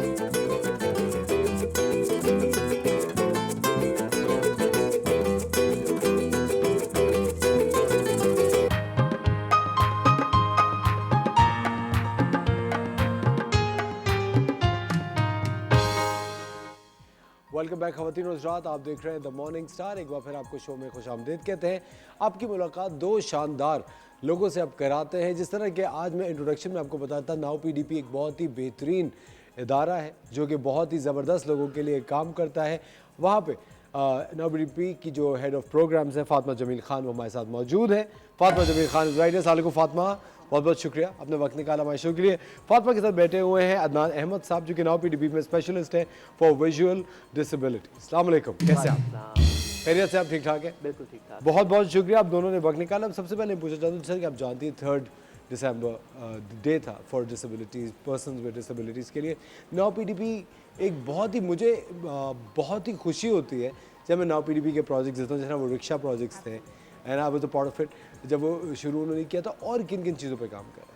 Welcome back खवातीन और हज़रात, आप देख रहे हैं द मॉर्निंग स्टार। एक बार फिर आपको शो में खुशामदीद कहते हैं। आपकी मुलाकात दो शानदार लोगों से आप कराते हैं। जिस तरह के आज मैं इंट्रोडक्शन में आपको बताया था, नाउ पीडीपी एक बहुत ही बेहतरीन इदारा है जो कि बहुत ही ज़बरदस्त लोगों के लिए काम करता है। वहाँ पे नाउ पीडीपी की जो हेड ऑफ प्रोग्राम्स है फातिमा जमील खान, वो हमारे साथ मौजूद है। फातिमा जमील खान राइट है। अस्सलाम फातिमा, बहुत बहुत शुक्रिया अपने वक्त निकाला हमारे शो के लिए। फातिमा के साथ बैठे हुए हैं अदनान अहमद साहब, जो कि नाउ पीडीपी में स्पेशलिस्ट हैं फॉर विजुअल डिसेबिलिटी। अस्सलाम वालेकुम, कैसे आप? खैरियत से आप? ठीक ठाक है? बिल्कुल ठीक ठाक। बहुत बहुत शुक्रिया, आप दोनों ने वक्त निकाला। अब सबसे पहले पूछना चाहता हूँ, जैसे कि आप जानती हैं 3 दिसंबर डे था for disabilities, persons with disabilities के लिए। नाउ पीडीपी एक बहुत ही मुझे बहुत ही खुशी होती है जब मैं नाउ पीडीपी के प्रोजेक्ट्स देता हूँ। जैसे वो रिक्शा प्रोजेक्ट्स थे and I was a part of it, जब वो शुरू उन्होंने किया था। और किन किन चीज़ों पे काम कर रहे हैं?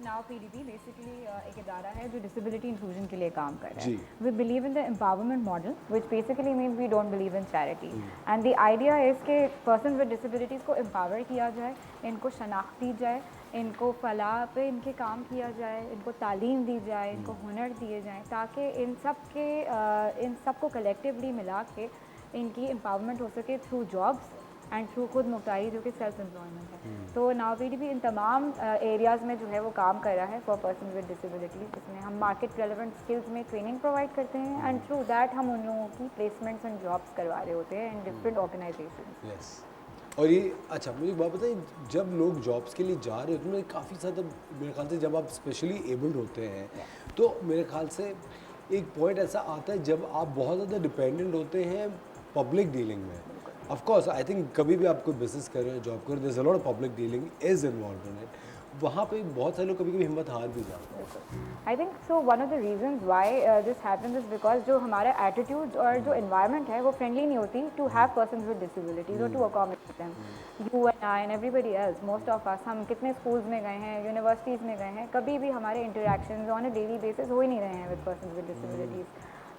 नाउ पीडीपी बेसिकली एक इदारा है जो डिसेबिलिटी इंक्लूजन के लिए काम कर रहा है। जी। We believe in the empowerment model, which basically means we don't believe in charity. And the idea is के पर्सन विद डिसेबिलिटीज़ को एम्पावर किया जाए, इनको शनाख्त दी जाए, इनको फलाह पे इनके काम किया जाए, इनको तालीम दी जाए, इनको हुनर दिए जाएँ, ताकि इन सब को कलेक्टिवली मिला के इनकी एम्पावरमेंट हो सके थ्रू जॉब्स एंड थ्रू खुद मुख्तारी, जो कि सेल्फ एम्प्लॉयमेंट है। तो नाउ पीडीपी इन तमाम एरियाज़ में जो है वो काम कर रहा है फॉर पर्सन विद डिसेबिलिटीज़, जिसमें हम मार्केट रेलेवेंट स्किल्स में ट्रेनिंग प्रोवाइड करते हैं एंड थ्रू दैट हम उन लोगों की प्लेसमेंट्स एंड जॉब्स करवा रहे होते हैं इन डिफरेंट ऑर्गेनाइजेशन। यस। और ये अच्छा, मुझे एक बात बताइए, जब लोग जॉब्स के लिए जा रहे होते हैं काफ़ी ज़्यादा, मेरे ख्याल से जब आप स्पेशली एबल्ड होते हैं तो मेरे ख्याल से एक पॉइंट ऐसा आता है जब आप बहुत ज़्यादा डिपेंडेंट होते हैं पब्लिक डीलिंग में। ऑफ कोर्स आई थिंक कभी भी आप कोई बिजनेस कर रहे हैं, जॉब कर रहे हैं, there is a lot of public dealing is involved in it. वहाँ पे बहुत सारे लोग कभी कभी हिम्मत हार भी जाते हैं। I think so one of the reasons why this happens is because जो हमारा एटीट्यूड और जो एनवायरनमेंट है वो फ्रेंडली नहीं होती to have persons with disabilities और to accommodate them. You and I and everybody else, most of us, हम कितने स्कूल्स में गए हैं, यूनिवर्सिटीज़ में गए हैं, कभी भी हमारे interactions on a daily basis हो ही नहीं रहे हैं विद पर्सन्स विद डिसेबिलिटीज।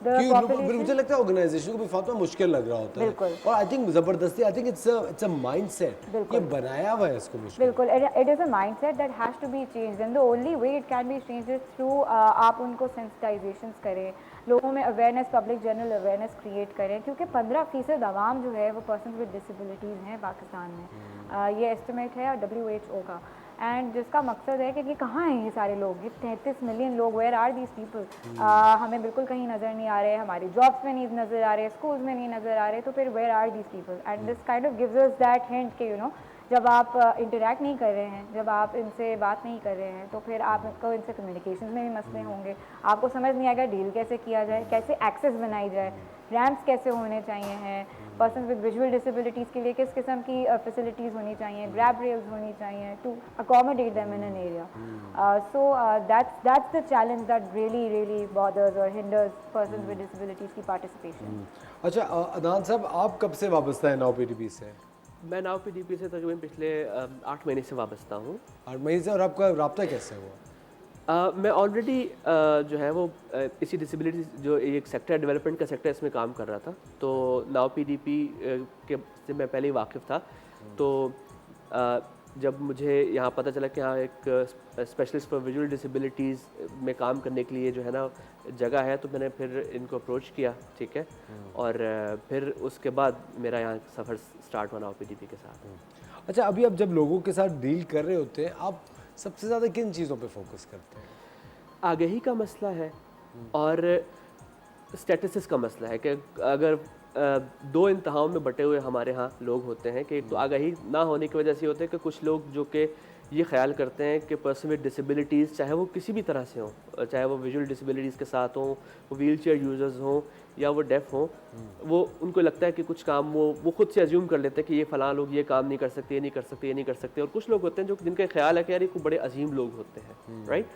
फिर मुझे लगता है ऑर्गेनाइजेशन को भी फातिमा मुश्किल लग रहा होता है। और आई थिंक ज़बरदस्ती, I think it's a mindset, ये बनाया हुआ है इसको मुश्किल। बिल्कुल, it is a mindset that has to be changed and the only way it can be changed is through आप उनको सेंसिटाइजेशंस करें, लोगों में awareness, public general awareness create करें, क्योंकि 15% आवाम जो है वो पर्सन विद डिसेबिलिटीज़ हैं पाकिस्तान में। ये एस्टिमेट है WHO का, एंड जिसका मकसद है कि कहाँ हैं ये सारे लोग, ये 33 मिलियन लोग, वेयर आर दीज पीपल? हमें बिल्कुल कहीं नज़र नहीं आ रहे, हमारी जॉब्स में नहीं नज़र आ रहे, स्कूल्स में नहीं नज़र आ रहे, तो फिर where are these people? And this kind of gives us that hint कि जब आप इंटरेक्ट नहीं कर रहे हैं, जब आप इनसे बात नहीं कर रहे हैं, तो फिर आपको इनसे कम्युनिकेशन में भी मसले होंगे, आपको समझ नहीं आएगा डील कैसे किया जाए, कैसे एक्सेस बनाई जाए, रैम्प्स कैसे होने चाहिए हैं, पर्सन विद विजुअल डिसेबिलिटीज़ के लिए किस किस्म की फैसिलिटीज़ होनी चाहिए, ग्रैब रेल्स होनी चाहिए to accommodate them in an area. So that's the challenge that really bothers और हिंडर्स पर्सन विद डिसेबिलिटीज़ की पार्टिसिपेशन। अच्छा अदनान साहब, आप कब से वाबस्ता है नाउ पीडीपी से? मैं नाउ पीडीपी से तकरीबन पिछले 8 महीने से वाबस्ता हूँ। 8 महीने से। और आपका राब्ता कैसे हुआ? मैं ऑलरेडी जो है वो इसी डिसेबिलिटी जो एक सेक्टर डेवलपमेंट का सेक्टर, इसमें काम कर रहा था। तो नाउ पीडीपी के से मैं पहले ही वाकिफ़ था। तो जब मुझे यहाँ पता चला कि यहाँ एक स्पेशलिस्ट फॉर विजुअल डिसेबिलिटीज़ में काम करने के लिए जो है ना जगह है, तो मैंने फिर इनको अप्रोच किया, ठीक है। और फिर उसके बाद मेरा यहाँ सफ़र स्टार्ट हुआ नाउ पीडीपी के साथ। अच्छा, अभी आप जब लोगों के साथ डील कर रहे होते हैं, आप सबसे ज़्यादा किन चीज़ों पे फोकस करते हैं? आगाही का मसला है और स्टेटस का मसला है कि अगर दो इंतहाओं में बटे हुए हमारे यहाँ लोग होते हैं कि एक तो आगाही ना होने की वजह से होते हैं कि कुछ लोग जो कि ये ख्याल करते हैं कि पर्सन विद डिसेबिलिटीज़ चाहे वो किसी भी तरह से हों, चाहे वो विजुअल डिसेबिलिटीज़ के साथ हों, वो व्हीलचेयर यूज़र्स हों या वो डेफ हों, वो उनको लगता है कि कुछ काम वो खुद से अज्यूम कर लेते हैं कि ये फ़लाँ लोग ये काम नहीं कर सकते, ये नहीं कर सकते, ये नहीं कर सकते। और कुछ लोग होते हैं जो जिनका ख्याल है कि यार ये बड़े अजीम लोग होते हैं, राइट।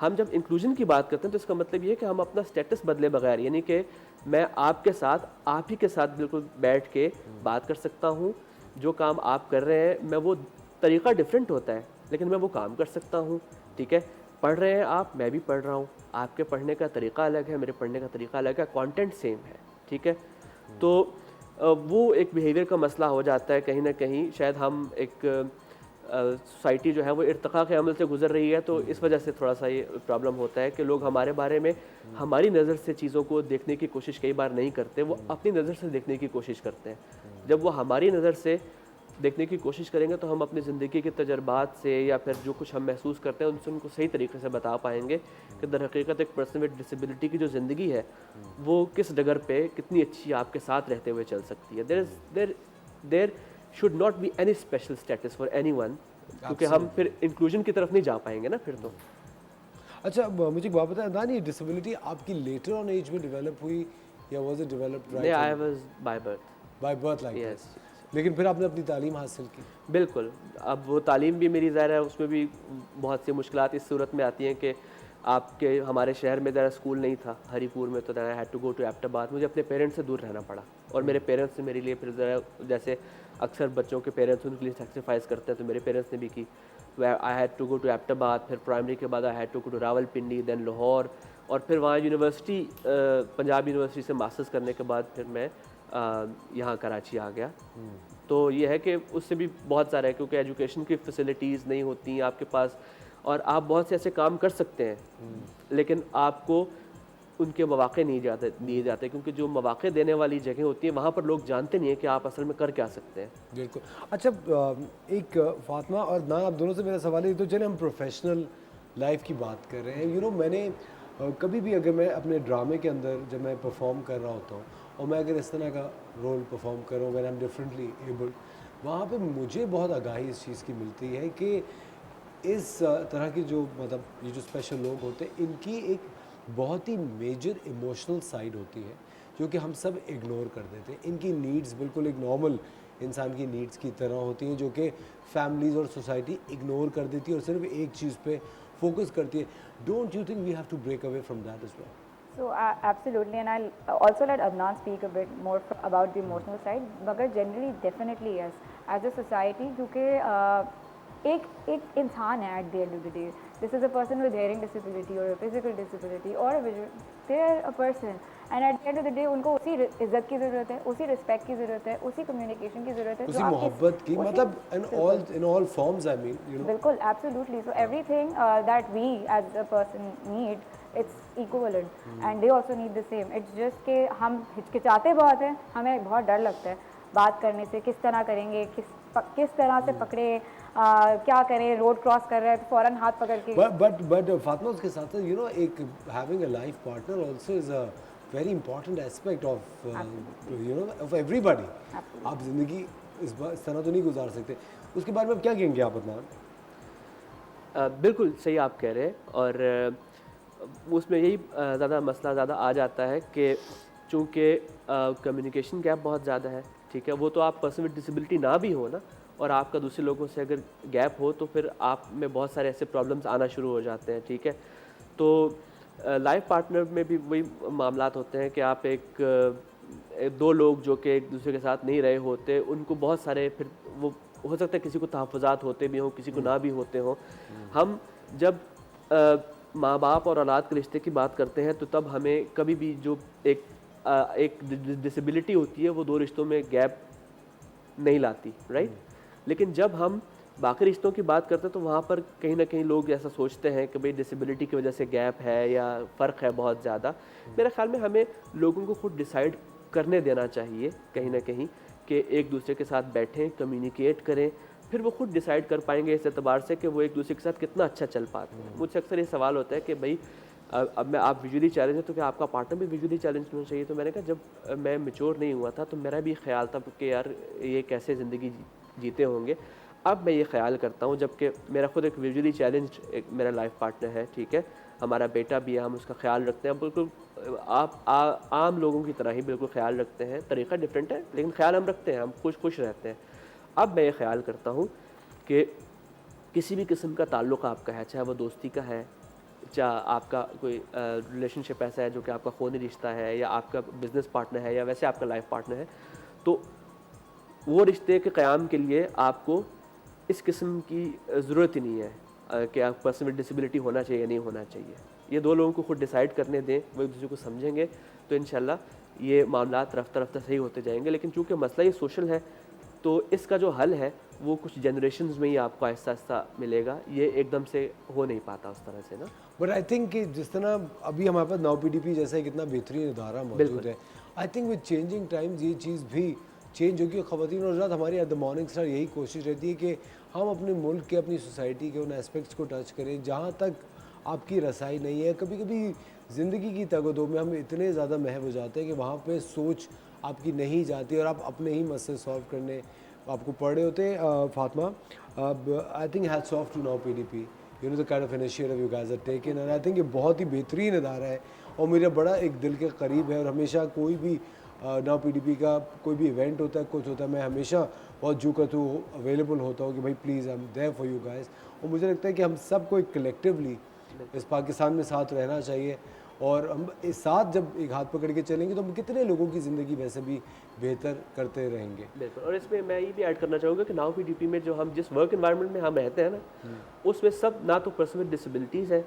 हम जब इंक्लूजन की बात करते हैं तो इसका मतलब ये है कि हम अपना स्टेटस बदले बगैर, यानी कि मैं आपके साथ, आप ही के साथ बिल्कुल बैठ के बात कर सकता हूँ। जो काम आप कर रहे हैं, मैं वो तरीक़ा डिफरेंट होता है लेकिन मैं वो काम कर सकता हूँ, ठीक है। पढ़ रहे हैं आप, मैं भी पढ़ रहा हूँ, आपके पढ़ने का तरीका अलग है, मेरे पढ़ने का तरीका अलग है, कंटेंट सेम है, ठीक है। तो वो एक बिहेवियर का मसला हो जाता है कहीं ना कहीं। शायद हम एक सोसाइटी जो है वो इर्तिका के अमल से गुजर रही है, तो इस वजह से थोड़ा सा ये प्रॉब्लम होता है कि लोग हमारे बारे में हमारी नज़र से चीज़ों को देखने की कोशिश कई बार नहीं करते, वो अपनी नज़र से देखने की कोशिश करते हैं। जब वो हमारी नज़र से देखने की कोशिश करेंगे तो हम अपनी ज़िंदगी के तजर्बात से या फिर जो कुछ हम महसूस करते हैं उनसे उनको सही तरीके से बता पाएंगे कि दर हकीकत एक पर्सन विद डिसेबिलिटी की जो ज़िंदगी है वो किस डगर पे कितनी अच्छी आपके साथ रहते हुए चल सकती है। There should not be any special status for any one, क्योंकि हम फिर इंक्लूजन की तरफ नहीं जा पाएंगे ना फिर तो। अच्छा, मुझे एक बात बताएं अदनान, ये डिसेबिलिटी आपकी लेटर ऑन एज में डेवलप हुई या वाज इट डेवलप्ड नहीं, I right was by birth. By birth like yes, this? लेकिन फिर आपने अपनी तालीम हासिल की। बिल्कुल। अब वो तालीम भी मेरी ज़ाहिर है उसमें भी बहुत सी मुश्किलात इस सूरत में आती हैं कि आपके हमारे शहर में ज़रा स्कूल नहीं था, हरीपुर में, तो then I had to go to Abbottabad. मुझे अपने पेरेंट्स से दूर रहना पड़ा और मेरे पेरेंट्स ने मेरे लिए फिर ज़रा, जैसे अक्सर बच्चों के पेरेंट्स उनके लिए सेक्रीफाइस करते हैं, तो मेरे पेरेंट्स ने भी की। I had to go to Abbottabad, फिर प्राइमरी के बाद I had to go to Rawalpindi, then Lahore, और फिर वहाँ यूनिवर्सिटी पंजाब यूनिवर्सिटी से मास्टर्स करने के बाद फिर मैं यहाँ कराची आ गया। तो ये है कि उससे भी बहुत सारा है, क्योंकि एजुकेशन की फैसिलिटीज़ नहीं होती आपके पास और आप बहुत से ऐसे काम कर सकते हैं लेकिन आपको उनके मौक़े नहीं दिए जाते, क्योंकि जो मौक़े देने वाली जगह होती है वहाँ पर लोग जानते नहीं हैं कि आप असल में कर क्या सकते हैं। बिल्कुल। अच्छा, एक फातिमा और ना, आप दोनों से मेरा सवाल है, तो चले हम प्रोफेशनल लाइफ की बात कर रहे हैं। यू नो, मैंने कभी भी अगर मैं अपने ड्रामे के अंदर जब मैं परफॉर्म कर रहा होता हूँ और मैं अगर इस तरह का रोल परफॉर्म कर रहा हूँ when I am differently abled, वहाँ पे मुझे बहुत आगाही इस चीज़ की मिलती है कि इस तरह की जो, मतलब ये जो स्पेशल लोग होते हैं, इनकी एक बहुत ही मेजर इमोशनल साइड होती है जो कि हम सब इग्नोर कर देते हैं। इनकी नीड्स बिल्कुल एक नॉर्मल इंसान की नीड्स की तरह होती हैं जो कि फैमिलीज़ और सोसाइटी इग्नोर कर देती है और सिर्फ एक चीज़ पे फोकस करती है। Don't you think we have to break away from that as well? So absolutely, and I'll also let Adnan speak a bit more about the emotional side. मगर generally definitely yes, as a society, क्योंकि एक इंसान है at the end of the day. This is a person with hearing disability or a physical disability or a visual. They are a person, and at the end of the day उनको उसी इज्जत की ज़रूरत है, उसी respect की ज़रूरत है, उसी कम्युनिकेशन की ज़रूरत है, उसी मोहब्बत की, मतलब in all forms, I mean, you know. बिल्कुल, absolutely. So everything that we as a person need, it's equivalent, and they also need the same. It's just कि हम हिचकिचाते बहुत हैं, हमें बहुत डर लगता है बात करने से, किस तरह करेंगे, किस तरह से पकड़े, क्या करें, रोड क्रॉस कर रहे हैं तो फ़ौरन हाथ पकड़ के। But फातिमा, उसके साथ साथ यू नो एक having a life partner also is a very important aspect of you know of everybody. आप ज़िंदगी इस तरह तो नहीं गुजार सकते। उसके बारे में आप क्या कहेंगे आप अदनान? बिल्कुल सही आप कह रहे हैं, और उसमें यही ज़्यादा मसला ज़्यादा आ जाता है कि चूँकि कम्युनिकेशन गैप बहुत ज़्यादा है, ठीक है। वो तो आप पर्सन विद डिसेबिलिटी ना भी हो ना, और आपका दूसरे लोगों से अगर गैप हो तो फिर आप में बहुत सारे ऐसे प्रॉब्लम्स आना शुरू हो जाते हैं, ठीक है। तो लाइफ पार्टनर में भी वही मामलात होते हैं कि आप दो लोग जो कि एक दूसरे के साथ नहीं रहे होते, उनको बहुत सारे फिर वो हो सकता है किसी को तहफ़्फ़ुज़ात होते भी हों, किसी को ना भी होते हों। हम जब माँ बाप और औलाद के रिश्ते की बात करते हैं तो तब हमें कभी भी जो एक डिसेबिलिटी होती है वो दो रिश्तों में गैप नहीं लाती, राइट। लेकिन जब हम बाकी रिश्तों की बात करते हैं तो वहाँ पर कहीं ना कहीं लोग ऐसा सोचते हैं कि भाई डिसेबिलिटी की वजह से गैप है या फ़र्क है बहुत ज़्यादा। मेरे ख्याल में हमें लोगों को खुद डिसाइड करने देना चाहिए कहीं ना कहीं कि एक दूसरे के साथ बैठें, कम्युनिकेट करें, फिर वो खुद डिसाइड कर पाएंगे इस एतबार से कि वो एक दूसरे के साथ कितना अच्छा चल पाते हैं। मुझसे अक्सर ये सवाल होता है कि भाई अब आप विजुअली चैलेंज है तो क्या आपका पार्टनर भी विजुअली चैलेंज होना चाहिए? तो मैंने कहा जब मैं मैच्योर नहीं हुआ था तो मेरा भी ख्याल था कि यार ये कैसे ज़िंदगी जीते होंगे। अब मैं ये ख्याल करता हूँ, जबकि मेरा खुद एक विजुअली चैलेंज एक मेरा लाइफ पार्टनर है, ठीक है, हमारा बेटा भी है, हम उसका ख्याल रखते हैं बिल्कुल आम लोगों की तरह ही बिल्कुल ख्याल रखते हैं। तरीका डिफरेंट है लेकिन ख्याल हम रखते हैं, हम खुश रहते हैं। अब मैं ये ख्याल करता हूँ कि किसी भी किस्म का ताल्लुक़ आपका है, चाहे वो दोस्ती का है, चाहे आपका कोई रिलेशनशिप ऐसा है जो कि आपका खूनी रिश्ता है, या आपका बिज़नेस पार्टनर है, या वैसे आपका लाइफ पार्टनर है, तो वो रिश्ते के क़याम के लिए आपको इस किस्म की ज़रूरत ही नहीं है कि आप पर्सन विद डिसेबिलिटी होना चाहिए या नहीं होना चाहिए। ये दो लोगों को खुद डिसाइड करने दें, वो एक दूसरे को समझेंगे तो इंशाल्लाह ये मामलात रफ्ता रफ्ता सही होते जाएंगे। लेकिन चूँकि मसला ये सोशल है तो इसका जो हल है वो कुछ जनरेशन्स में ही आपको आहिस्ता आहिस्ता मिलेगा, ये एकदम से हो नहीं पाता उस तरह से ना। बट आई थिंक कि जिस तरह अभी हमारे पास नाउ पीडीपी जैसा एक इतना बेहतरीन इदारा मौजूद है, I think with changing times ये चीज़ भी चेंज होगी। ख़वातीन और हज़रात, हमारी एट द मॉर्निंग स्टार यही कोशिश रहती है कि हम अपने मुल्क के, अपनी सोसाइटी के उन एस्पेक्ट्स को टच करें जहाँ तक आपकी रसाई नहीं है। कभी कभी ज़िंदगी की तगदो में हम इतने ज़्यादा महव हो जाते हैं कि वहाँ पे सोच आपकी नहीं जाती और आप अपने ही मसले सॉल्व करने आपको पड़ रहे होते हैं। Fatima, I think hats off to now PDP, you know the kind of initiative you guys are taken, and I think ये बहुत ही बेहतरीन इदारा है और मेरा बड़ा एक दिल के करीब है। और हमेशा कोई भी नाउ पीडीपी का कोई भी इवेंट होता है, कुछ होता है, मैं हमेशा बहुत जो करता हूँ अवेलेबल होता हूँ कि भाई please I am there for you guys. और मुझे लगता है कि हम सबको एक कलेक्टिवली इस पाकिस्तान में साथ रहना चाहिए और हम इस साथ जब एक हाथ पकड़ के चलेंगे तो हम कितने लोगों की ज़िंदगी वैसे भी बेहतर करते रहेंगे। बिल्कुल। और इसमें मैं ये भी ऐड करना चाहूँगा कि नाउ पीडीपी में जो हम जिस वर्क एनवायरनमेंट में हम रहते हैं ना, उसमें सब ना तो पर्सन विद डिसेबिलिटीज़ है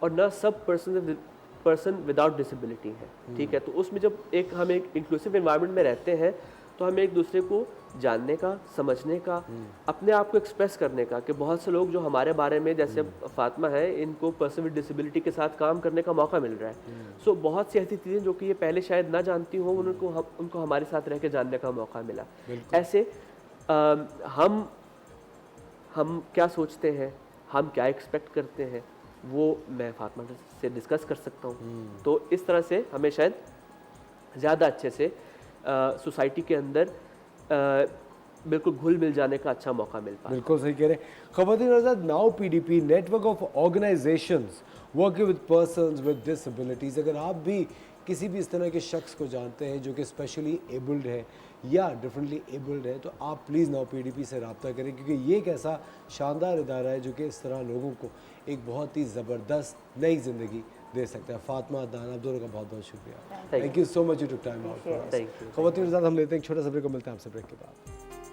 और ना सब पर्सन विदाउट डिसेबिलिटी है, ठीक है। तो उसमें जब हम एक इंक्लूसिव एनवायरनमेंट में रहते हैं तो हमें एक दूसरे को जानने का, समझने का, अपने आप को एक्सप्रेस करने का, कि बहुत से लोग जो हमारे बारे में, जैसे फातिमा है, इनको पर्सन विद डिसेबिलिटी के साथ काम करने का मौका मिल रहा है। सो बहुत सी ऐसी चीज़ें जो कि ये पहले शायद ना जानती हों, उनको हमारे साथ रह के जानने का मौका मिला। ऐसे हम क्या सोचते हैं, हम क्या एक्सपेक्ट करते हैं, वो मैं फातिमा से डिस्कस कर सकता हूँ। तो इस तरह से हमें शायद ज़्यादा अच्छे से सोसाइटी के अंदर बिल्कुल घुल मिल जाने का अच्छा मौका मिल पाए। बिल्कुल सही कह रहे हैं। ख़वातीन और हज़रात, now PDP network of organisations working with persons with disabilities. अगर आप भी किसी भी इस तरह के शख्स को जानते हैं जो कि स्पेशली एबल्ड है या डिफरेंटली एबल्ड है, तो आप प्लीज़ नाउ पीडीपी से रब्ता करें, क्योंकि ये एक ऐसा शानदार इदारा है जो कि इस तरह लोगों को एक बहुत ही ज़बरदस्त नई ज़िंदगी दे सकता है। फातिमा, अदनान, आप दोनों का बहुत बहुत शुक्रिया। Thank you so much, you took time out for us. ख़वातीन और हज़रात, हम लेते हैं एक छोटा सा ब्रेक, को मिलते हैं आपसे ब्रेक के बाद।